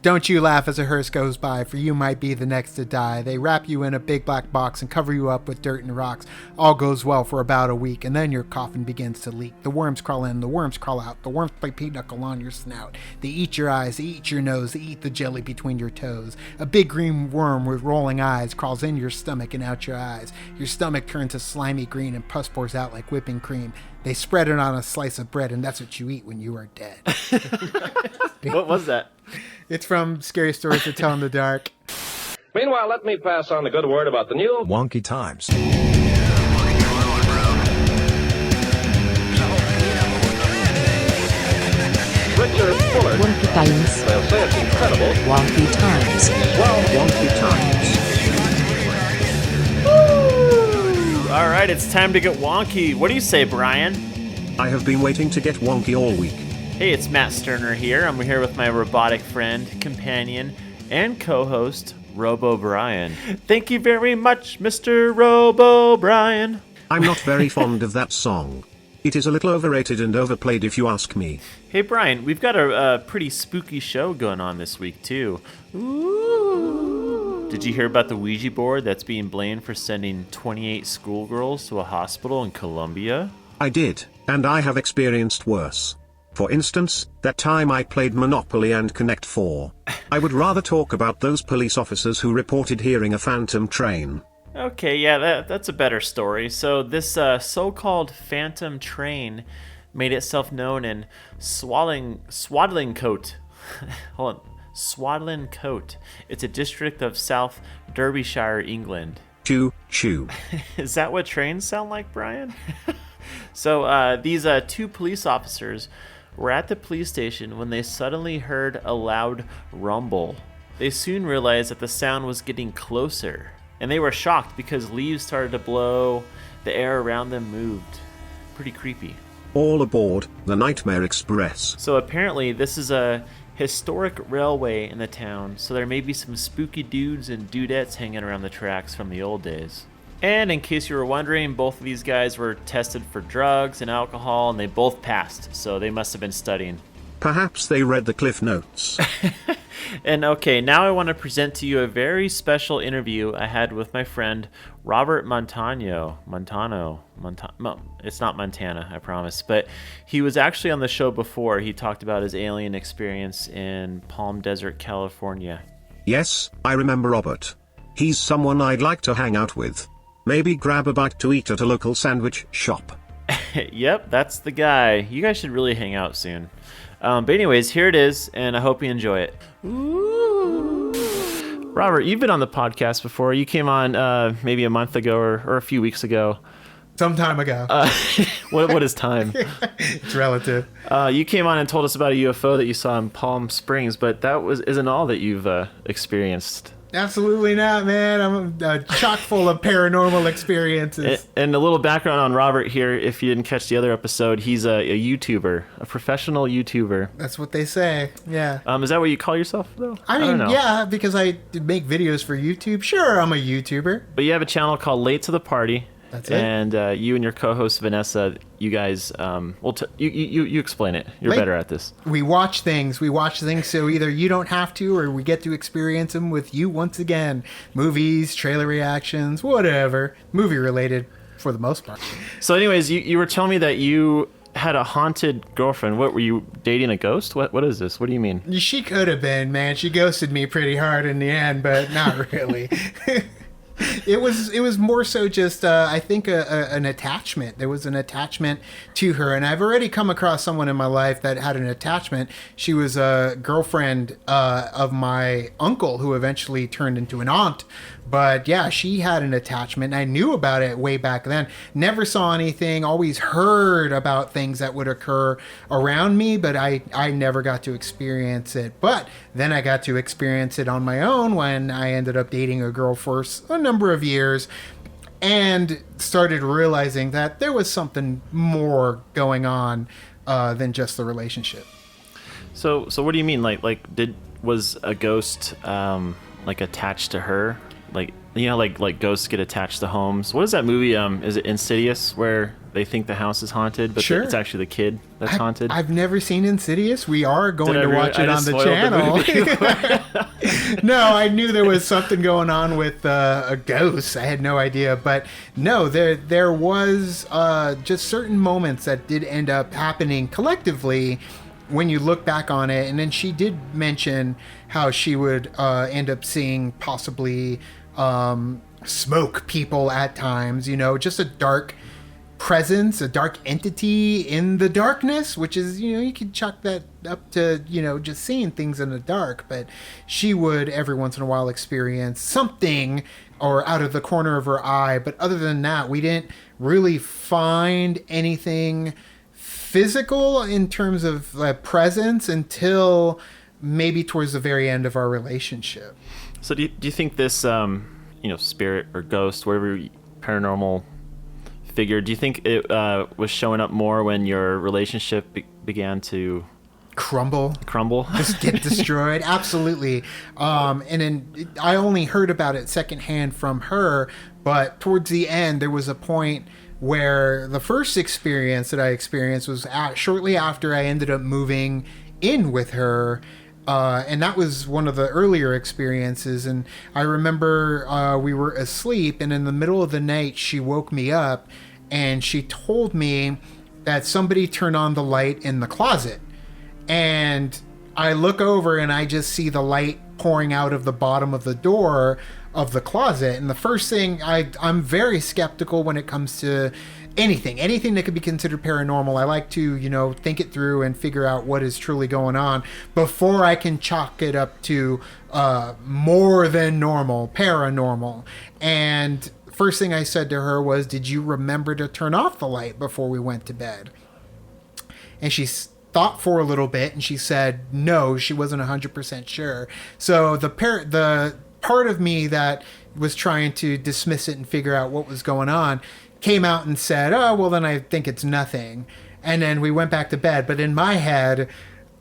Don't you laugh as a hearse goes by, for you might be the next to die. They wrap you in a big black box and cover you up with dirt and rocks. All goes well for about a week, and then your coffin begins to leak. The worms crawl in, the worms crawl out. The worms play pinochle on your snout. They eat your eyes, they eat your nose, they eat the jelly between your toes. A big green worm with rolling eyes crawls in your stomach and out your eyes. Your stomach turns a slimy green and pus pours out like whipping cream. They spread it on a slice of bread, and that's what you eat when you are dead. What was that? It's from Scary Stories to Tell in the Dark. Meanwhile, let me pass on the good word about the new Wonky Times. Richard Fuller. Wonky Times. They'll say it's incredible. Wonky Times. Well, Wonky Times. Woo! All right, it's time to get wonky. What do you say, Brian? I have been waiting to get wonky all week. Hey, it's Matt Sterner here. I'm here with my robotic friend, companion, and co-host, RoboBrian. Thank you very much, Mr. RoboBrian. I'm not very fond of that song. It is a little overrated and overplayed if you ask me. Hey, Brian, we've got a pretty spooky show going on this week, too. Ooh. Did you hear about the Ouija board that's being blamed for sending 28 schoolgirls to a hospital in Colombia? I did, and I have experienced worse. For instance, that time I played Monopoly and Connect 4. I would rather talk about those police officers who reported hearing a phantom train. Okay, yeah, that's a better story. So this so-called phantom train made itself known in Swadling Coat. Hold on. Swadling Coat. It's a district of South Derbyshire, England. Choo, choo. Is that what trains sound like, Brian? So these two police officers were at the police station when they suddenly heard a loud rumble. They soon realized that the sound was getting closer, and they were shocked because leaves started to blow, the air around them moved. Pretty creepy. All aboard the Nightmare Express. So apparently this is a historic railway in the town, so there may be some spooky dudes and dudettes hanging around the tracks from the old days. And in case you were wondering, both of these guys were tested for drugs and alcohol, and they both passed, so they must have been studying. Perhaps they read the Cliff Notes. And okay, now I want to present to you a very special interview I had with my friend Robert Montano. It's not Montana, I promise. But he was actually on the show before. He talked about his alien experience in Palm Desert, California. Yes, I remember Robert. He's someone I'd like to hang out with. Maybe grab a bite to eat at a local sandwich shop. Yep, that's the guy. You guys should really hang out soon. But anyways, here it is, and I hope you enjoy it. Ooh. Robert, you've been on the podcast before. You came on maybe a month ago or a few weeks ago. Some time ago. What is time? It's relative. You came on and told us about a UFO that you saw in Palm Springs, but that isn't all that you've experienced. Absolutely not, man. I'm chock full of paranormal experiences. And a little background on Robert here, if you didn't catch the other episode, he's a YouTuber, a professional YouTuber. That's what they say, yeah. Is that what you call yourself, though? I mean, yeah, because I make videos for YouTube. Sure, I'm a YouTuber. But you have a channel called Late to the Party. That's it. And you and your co-host Vanessa, you guys, you explain it. You're better at this. We watch things, so either you don't have to, or we get to experience them with you once again. Movies, trailer reactions, whatever. Movie related, for the most part. So anyways, you were telling me that you had a haunted girlfriend. What, were you dating a ghost? What is this? What do you mean? She could have been, man. She ghosted me pretty hard in the end, but not really. It was more so just I think an attachment. There was an attachment to her, and I've already come across someone in my life that had an attachment. She was a girlfriend of my uncle, who eventually turned into an aunt. But yeah, she had an attachment. I knew about it way back then. Never saw anything. Always heard about things that would occur around me, but I never got to experience it. But then I got to experience it on my own when I ended up dating a girl for a number of years and started realizing that there was something more going on than just the relationship. So what do you mean? Was a ghost attached to her? Like ghosts get attached to homes. What is that movie? Is it Insidious, where they think the house is haunted, but Sure. it's actually the kid that's haunted. I've never seen Insidious. We are going Did I to ruin- watch I it on just the spoiled the channel. No, I knew there was something going on with a ghost. I had no idea, but no, there was just certain moments that did end up happening collectively when you look back on it. And then she did mention how she would end up seeing possibly smoke people at times. Just a dark presence, a dark entity in the darkness, which is, you could chalk that up to, just seeing things in the dark. But she would every once in a while experience something or out of the corner of her eye. But other than that, we didn't really find anything physical in terms of presence until maybe towards the very end of our relationship. So do you think this, spirit or ghost, whatever paranormal figure, do you think it was showing up more when your relationship began to crumble? Just get destroyed? Absolutely. And then I only heard about it secondhand from her, but towards the end, there was a point where the first experience that I experienced was shortly after I ended up moving in with her. And that was one of the earlier experiences. And I remember we were asleep, and in the middle of the night, she woke me up, and she told me that somebody turned on the light in the closet. And I look over, and I just see the light pouring out of the bottom of the door of the closet. And the first thing, I'm very skeptical when it comes to anything that could be considered paranormal. I like to, think it through and figure out what is truly going on before I can chalk it up to more than normal, paranormal. And first thing I said to her was, did you remember to turn off the light before we went to bed? And she thought for a little bit, and she said no, she wasn't 100% sure. So the part of me that was trying to dismiss it and figure out what was going on came out and said, oh, well, then I think it's nothing. And then we went back to bed. But in my head,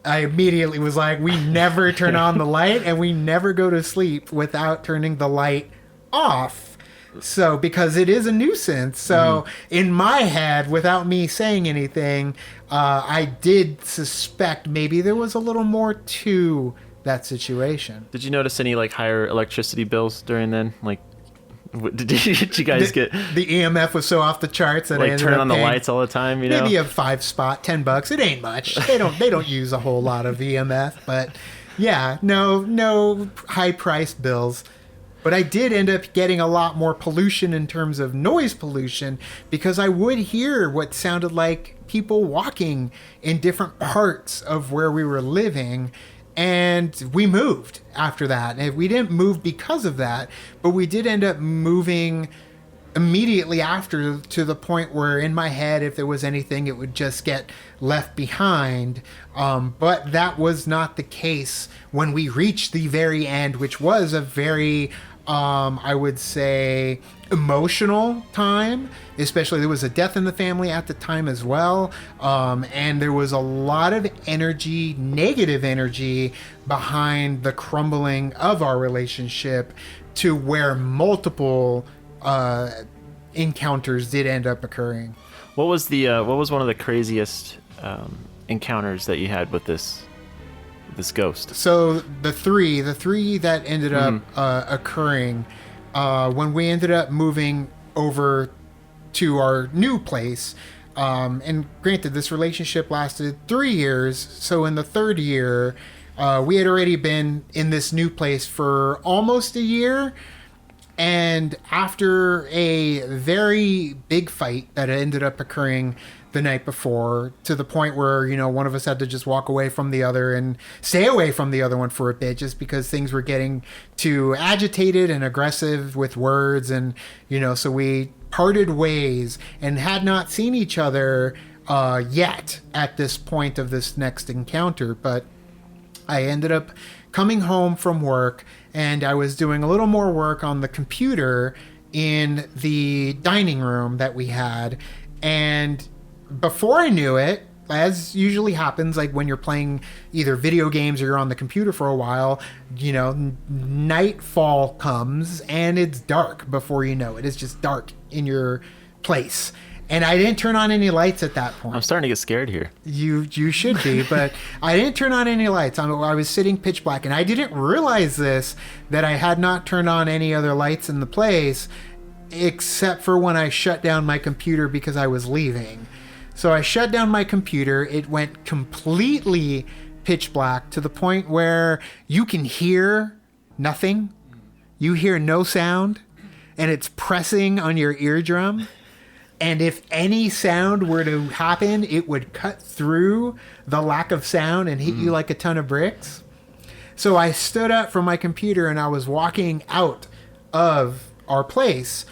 I immediately was like, we never turn on the light, and we never go to sleep without turning the light off. So, because it is a nuisance. So, in my head, without me saying anything, I did suspect maybe there was a little more to that situation. Did you notice any higher electricity bills during then? Did you guys get the EMF was so off the charts that I ended turn up on the paying lights all the time? Maybe a 5-spot, $10. It ain't much. They don't use a whole lot of EMF, but yeah, no high priced bills. But I did end up getting a lot more pollution in terms of noise pollution, because I would hear what sounded like people walking in different parts of where we were living. And we moved after that. And we didn't move because of that, but we did end up moving immediately after, to the point where in my head, if there was anything, it would just get left behind. But that was not the case when we reached the very end, which was a very, I would say, emotional time. Especially, there was a death in the family at the time as well. And there was a lot of energy, negative energy, behind the crumbling of our relationship, to where multiple encounters did end up occurring. What was one of the craziest encounters that you had with this ghost? So the three that ended up occurring when we ended up moving over to our new place, and granted, this relationship lasted 3 years. So in the third year, we had already been in this new place for almost a year. And after a very big fight that ended up occurring the night before, to the point where, one of us had to just walk away from the other and stay away from the other one for a bit, just because things were getting too agitated and aggressive with words. And, so we parted ways and had not seen each other yet at this point of this next encounter. But I ended up coming home from work, and I was doing a little more work on the computer in the dining room that we had. And before I knew it, as usually happens, like when you're playing either video games or you're on the computer for a while, nightfall comes and it's dark before you know it. It's just dark in your place. And I didn't turn on any lights at that point. I'm starting to get scared here. You should be, but I didn't turn on any lights. I was sitting pitch black, and I didn't realize this, that I had not turned on any other lights in the place, except for when I shut down my computer because I was leaving. So I shut down my computer. It went completely pitch black to the point where you can hear nothing. You hear no sound, and it's pressing on your eardrum. And if any sound were to happen, it would cut through the lack of sound and hit you like a ton of bricks. So I stood up from my computer and I was walking out of our place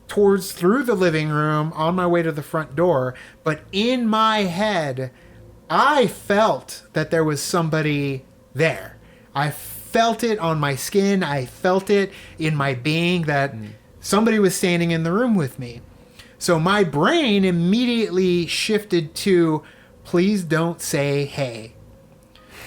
through the living room on my way to the front door. But in my head, I felt that there was somebody there. I felt it on my skin. I felt it in my being that somebody was standing in the room with me. So my brain immediately shifted to, please don't say hey.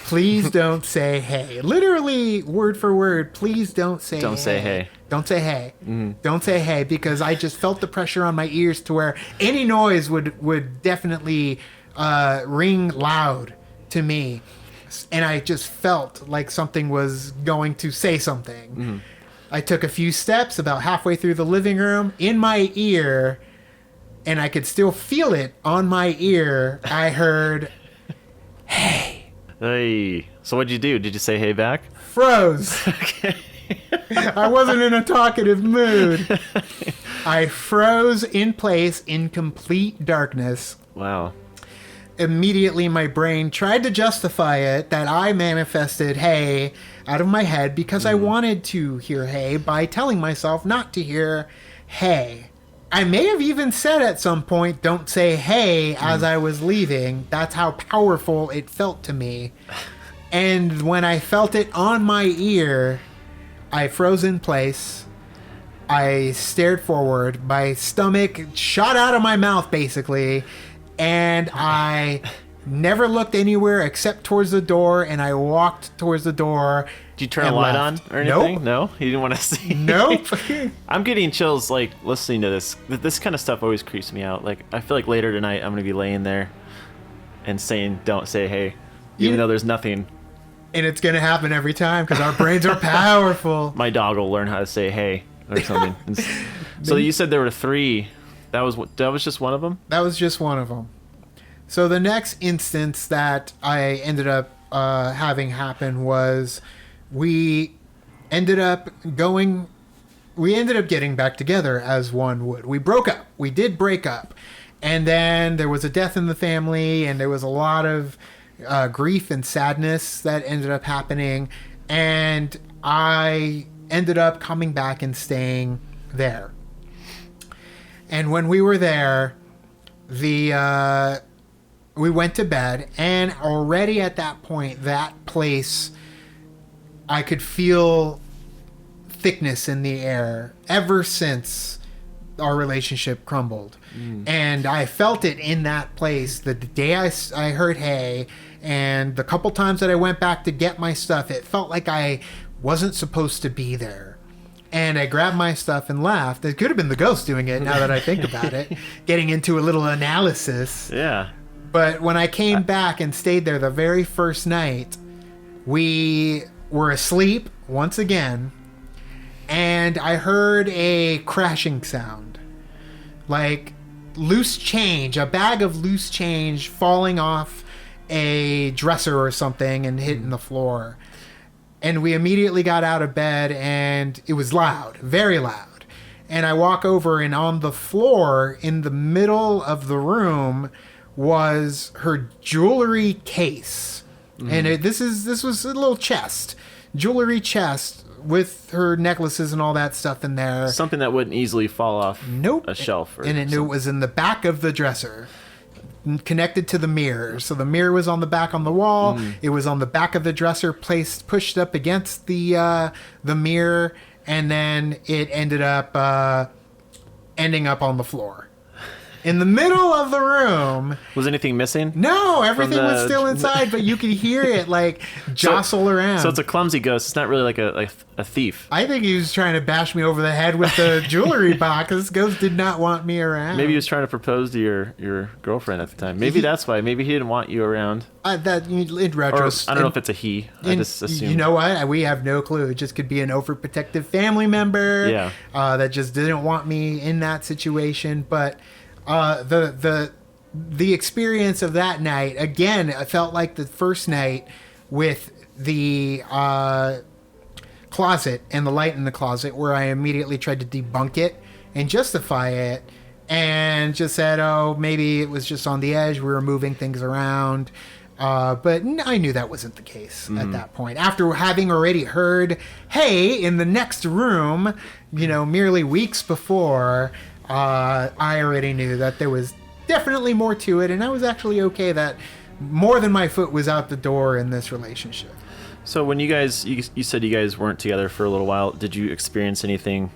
Please don't say hey. Literally, word for word, please don't say hey. Don't say hey. Don't say hey. Don't say hey, because I just felt the pressure on my ears to where any noise would definitely ring loud to me. And I just felt like something was going to say something. I took a few steps about halfway through the living room. In my ear, and I could still feel it on my ear, I heard, hey. Hey. So what'd you do? Did you say hey back? Froze. Okay. I wasn't in a talkative mood. I froze in place in complete darkness. Wow. Immediately my brain tried to justify it that I manifested hey out of my head because I wanted to hear hey by telling myself not to hear hey. I may have even said at some point, don't say hey, as I was leaving. That's how powerful it felt to me. And when I felt it on my ear, I froze in place. I stared forward. My stomach shot out of my mouth, basically. And I never looked anywhere except towards the door, and I walked towards the door. Did you turn a light on or anything? Nope. No? You didn't want to see? Nope. I'm getting chills, like, listening to this. This kind of stuff always creeps me out. Like, I feel like later tonight I'm going to be laying there and saying, don't say hey, even though there's nothing. And it's going to happen every time because our brains are powerful. My dog will learn how to say hey or something. So you said there were 3. That was just one of them? That was just one of them. So the next instance that I ended up having happen was we ended up getting back together as one would. We broke up. We did break up. And then there was a death in the family, and there was a lot of grief and sadness that ended up happening. And I ended up coming back and staying there. And when we were there, we went to bed, and already at that point, that place, I could feel thickness in the air ever since our relationship crumbled. And I felt it in that place the day I heard hey, and the couple times that I went back to get my stuff, it felt like I wasn't supposed to be there. And I grabbed my stuff and left. It could have been the ghost doing it now that I think about it, getting into a little analysis. Yeah. But when I came back and stayed there the very first night, we were asleep once again, and I heard a crashing sound. Like loose change, a bag of loose change falling off a dresser or something and hitting the floor. And we immediately got out of bed, and it was loud, very loud. And I walk over, and on the floor in the middle of the room was her jewelry case. And this was a little chest, jewelry chest with her necklaces and all that stuff in there. Something that wouldn't easily fall off a shelf. And it was in the back of the dresser, connected to the mirror. So the mirror was on the back on the wall. It was on the back of the dresser, pushed up against the mirror, and then it ended up on the floor. in the middle of the room. Was anything missing? No, everything From the- was still inside, but you could hear it like jostle around. So it's a clumsy ghost. It's not really like a thief. I think he was trying to bash me over the head with the jewelry box. This ghost did not want me around. Maybe he was trying to propose to your girlfriend at the time. Maybe that's why. Maybe he didn't want you around. That in Or retrospect. I don't know if it's a he. I just assumed. You know what? We have no clue. It just could be an overprotective family member. Yeah. That just didn't want me in that situation. But the experience of that night, again, I felt like the first night with the closet and the light in the closet, where I immediately tried to debunk it and justify it, and just said, oh, maybe it was just on the edge. We were moving things around. But I knew that wasn't the case at that point. After having already heard, hey, in the next room, merely weeks before, I already knew that there was definitely more to it. And I was actually okay that more than my foot was out the door in this relationship. So when you said you guys weren't together for a little while, did you experience anything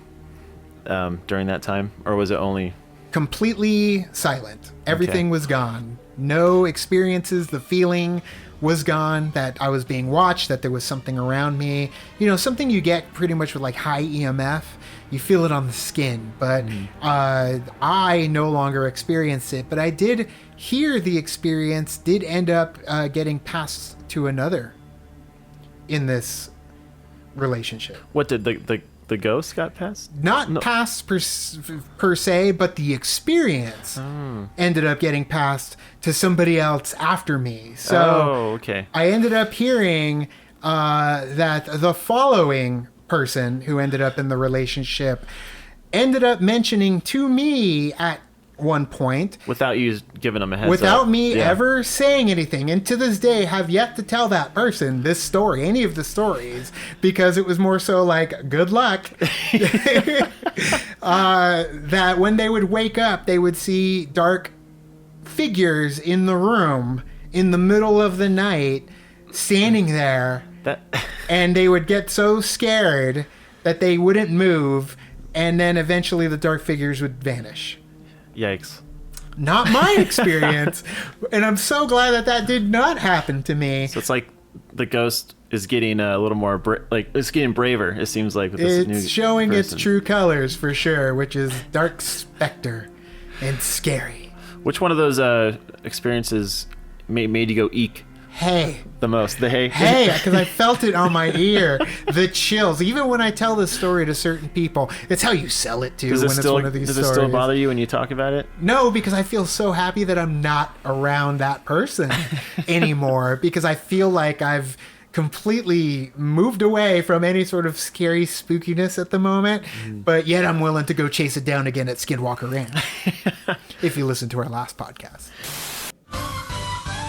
during that time? Or was it only... Completely silent. Everything was gone. No experiences. The feeling was gone that I was being watched, that there was something around me. Something you get pretty much with like high EMF. You feel it on the skin. But I no longer experienced it. But I did hear the experience, did end up getting passed to another in this relationship. What did the ghost got passed? Not passed per se, but the experience ended up getting passed to somebody else after me. So okay. I ended up hearing that the following person who ended up in the relationship ended up mentioning to me at one point, without you giving them a heads up. Without me ever saying anything, and to this day have yet to tell that person this story, any of the stories, because it was more so like, good luck. That when they would wake up, they would see dark figures in the room in the middle of the night standing there, and they would get so scared that they wouldn't move, and then eventually the dark figures would vanish. Yikes. Not my experience. And I'm so glad that did not happen to me. So it's like the ghost is getting a little more, it's getting braver, it seems like. With this It's new showing person. its true colors for sure, which is dark specter and scary. Which one of those experiences made you go eek Hey. the most? The hey? Hey, because I felt it on my ear. The chills. Even when I tell this story to certain people, it's how you sell it to Does when it's one of these stories. it still bother you when you talk about it? No, because I feel so happy that I'm not around that person anymore, because I feel like I've completely moved away from any sort of scary spookiness at the moment, but yet I'm willing to go chase it down again at Skinwalker Ranch. If you listen to our last podcast.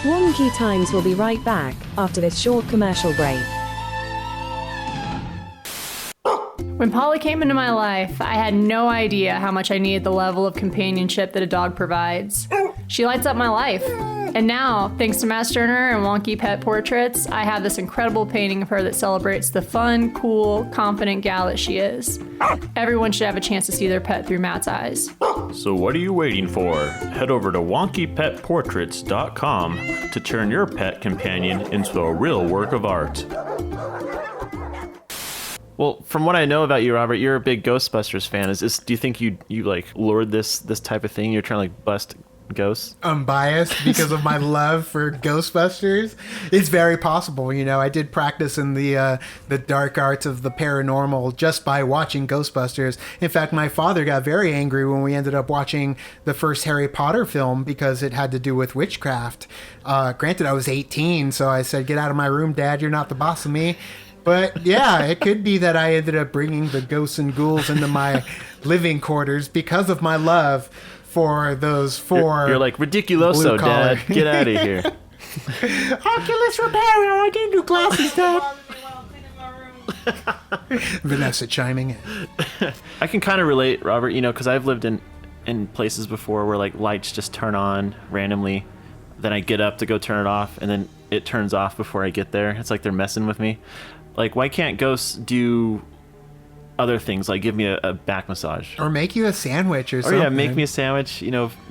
Wonky Times will be right back after this short commercial break. When Polly came into my life, I had no idea how much I needed the level of companionship that a dog provides. She lights up my life. And now, thanks to Matt Sterner and Wonky Pet Portraits, I have this incredible painting of her that celebrates the fun, cool, confident gal that she is. Everyone should have a chance to see their pet through Matt's eyes. So what are you waiting for? Head over to wonkypetportraits.com to turn your pet companion into a real work of art. Well, from what I know about you, Robert, you're a big Ghostbusters fan. Do you think you like lured this type of thing? You're trying to like bust ghosts? I'm biased because of my love for Ghostbusters. It's very possible. I did practice in the dark arts of the paranormal just by watching Ghostbusters. In fact, my father got very angry when we ended up watching the first Harry Potter film because it had to do with witchcraft. Granted, I was 18, so I said, "Get out of my room, Dad. You're not the boss of me." But yeah, it could be that I ended up bringing the ghosts and ghouls into my living quarters because of my love for those four. You're like, ridiculoso, Dad. Get out of here. Oculus Repairing. I didn't do glasses, Dad. Vanessa chiming in. I can kind of relate, Robert, because I've lived in places before where like lights just turn on randomly. Then I get up to go turn it off, and then it turns off before I get there. It's like they're messing with me. Like, why can't ghosts do other things, like give me a back massage. Or make you a sandwich or Or something. yeah, make me a sandwich,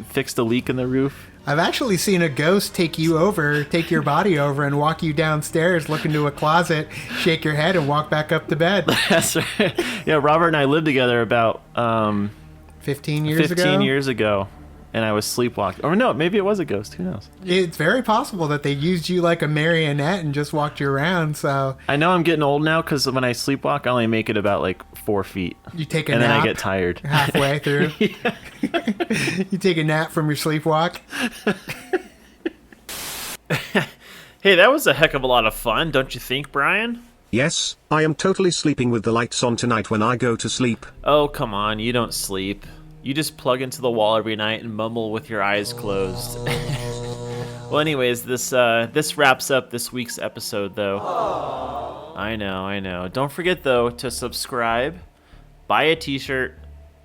fix the leak in the roof. I've actually seen a ghost take your body over and walk you downstairs, look into a closet, shake your head, and walk back up to bed. That's right. Yeah, Robert and I lived together about 15 years ago? 15 years ago, and I was sleepwalking. Or no, maybe it was a ghost. Who knows? It's very possible that they used you like a marionette and just walked you around, so... I know I'm getting old now because when I sleepwalk, I only make it about like 4 feet. You take a and nap. then I get tired. Halfway through. You take a nap from your sleepwalk. Hey, that was a heck of a lot of fun, don't you think, Brian? Yes, I am totally sleeping with the lights on tonight when I go to sleep. Oh, come on, you don't sleep. You just plug into the wall every night and mumble with your eyes closed. Well, anyways, this wraps up this week's episode, though. I know. Don't forget, though, to subscribe, buy a t-shirt,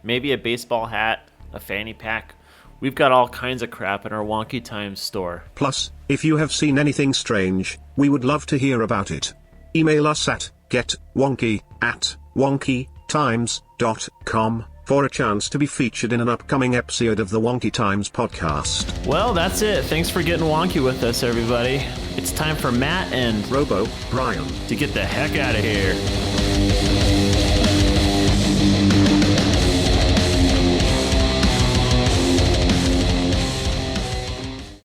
maybe a baseball hat, a fanny pack. We've got all kinds of crap in our Wonky Times store. Plus, if you have seen anything strange, we would love to hear about it. Email us at getwonky@wonkytimes.com for a chance to be featured in an upcoming episode of the Wonky Times podcast. Well, that's it. Thanks for getting wonky with us, everybody. It's time for Matt and RoboBrian to get the heck out of here.